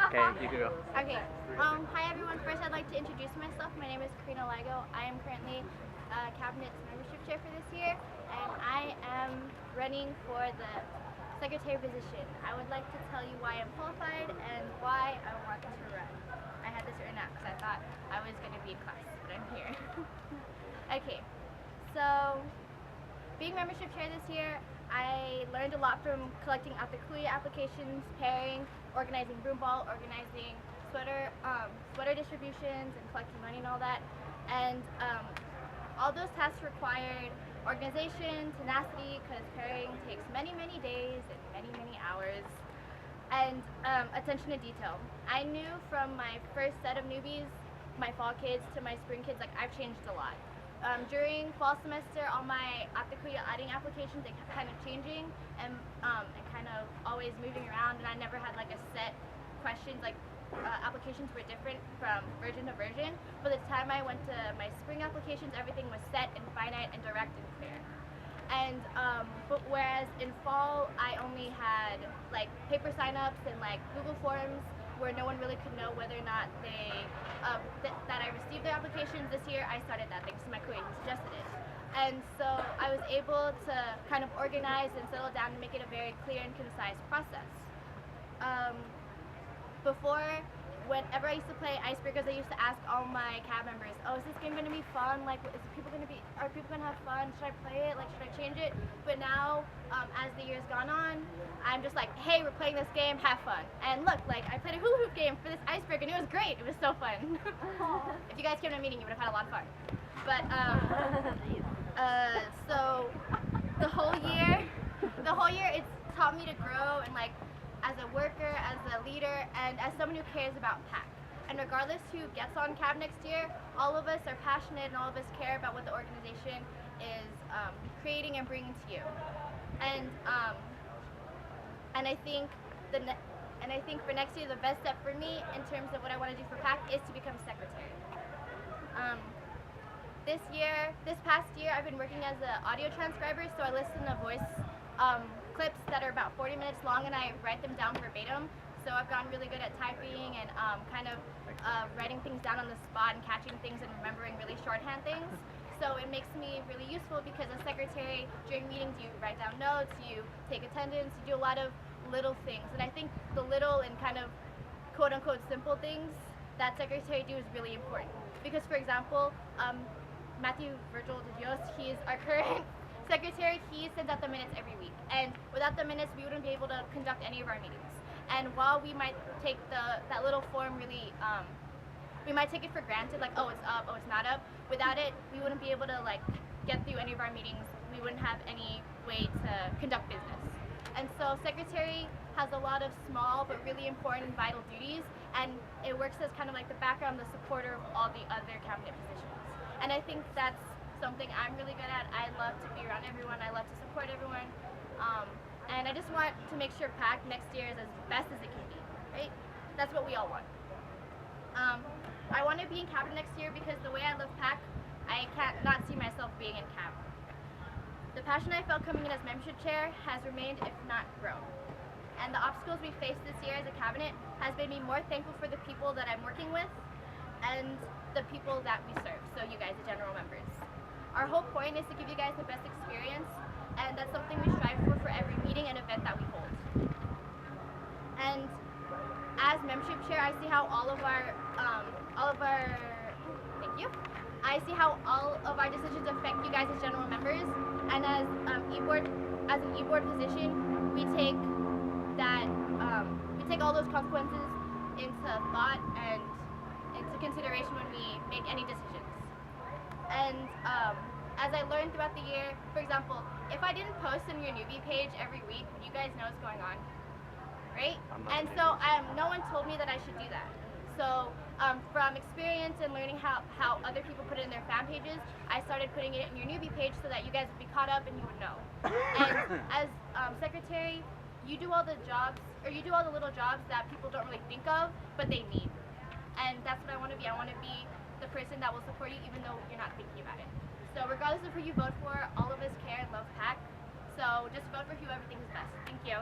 Okay, you can go. Okay. Hi everyone. First, I'd like to introduce myself. My name is Karina Laigo. I am currently Cabinet's membership chair for this year, and I am running for the secretary position. I would like to tell you why I'm qualified and why I want to run. I had this written out because I thought I was going to be in class, but I'm here. Okay. So, being membership chair this year, I learned a lot from collecting Atakuya applications, pairing, organizing broom ball, organizing sweater distributions, and collecting money and all that. And all those tasks required organization, tenacity, because pairing takes many, many days and many, many hours, and attention to detail. I knew from my first set of newbies, my fall kids to my spring kids, like I've changed a lot. During fall semester, all my Atakuya adding applications, they kept kind of changing and kind of always moving around, and I never had like a set questions, like applications were different from version to version. By the time I went to my spring applications, everything was set and finite and direct and clear. And but whereas in fall, I only had like paper signups and like Google Forms where no one really could know whether or not they that I received their applications. This year I started that thanks to my colleague who suggested it. And so I was able to kind of organize and settle down and make it a very clear and concise process. Before, whenever I used to play icebreakers, I used to ask all my cab members, "Oh, is this game gonna be fun? Like, are people gonna have fun? Should I play it? Like, should I change it?" But now, as the years gone on, I'm just like, "Hey, we're playing this game. Have fun." And look, like, I played a hula hoop game for this icebreaker, and it was great. It was so fun. If you guys came to a meeting, you would have had a lot of fun. But so the whole year, it's taught me to grow and like, as a worker, as a leader, and as someone who cares about PAC. And regardless who gets on CAB next year, all of us are passionate and all of us care about what the organization is creating and bringing to you. And I think for next year, the best step for me in terms of what I want to do for PAC is to become secretary. This past year, I've been working as an audio transcriber, so I listen to voice clips that are about 40 minutes long, and I write them down verbatim. So I've gotten really good at typing and kind of writing things down on the spot and catching things and remembering really shorthand things. So it makes me really useful because as secretary, during meetings, you write down notes, you take attendance, you do a lot of little things. And I think the little and kind of quote-unquote simple things that secretary do is really important. Because, for example, Matthew Virgil de Dios, he is our current secretary. He sends out the minutes every week, and without the minutes, we wouldn't be able to conduct any of our meetings. And while we might take that little form really, we might take it for granted, like, oh, it's up, oh, it's not up. Without it, we wouldn't be able to like get through any of our meetings. We wouldn't have any way to conduct business. And so, secretary has a lot of small but really important and vital duties, and it works as kind of like the background, the supporter of all the other cabinet positions. And I think that's something I'm really good at. I love to be around everyone. I love to support everyone. And I just want to make sure PAC next year is as best as it can be, right? That's what we all want. I want to be in cabinet next year because the way I love PAC, I can't not see myself being in cab. The passion I felt coming in as membership chair has remained, if not grown. And the obstacles we faced this year as a cabinet has made me more thankful for the people that I'm working with and the people that we serve, so you guys, the general members. Our whole point is to give you guys the best experience, and that's something we strive for every meeting and event that we hold. And as membership chair, I see how all of our I see how all of our decisions affect you guys as general members, and as an e-board position, we take all those consequences into thought and into consideration when we make any decisions. And as I learned throughout the year, for example, if I didn't post on your newbie page every week, would you guys know what's going on? Right? And so no one told me that I should do that. So from experience and learning how other people put it in their fan pages, I started putting it in your newbie page so that you guys would be caught up and you would know. And as secretary, you do all the jobs, or you do all the little jobs that people don't really think of, but they need. And that's what I want to be. I want to be the person that will support you even though you're not thinking about it. So regardless of who you vote for, all of us care and love PAC. So just vote for whoever thinks is best. Thank you.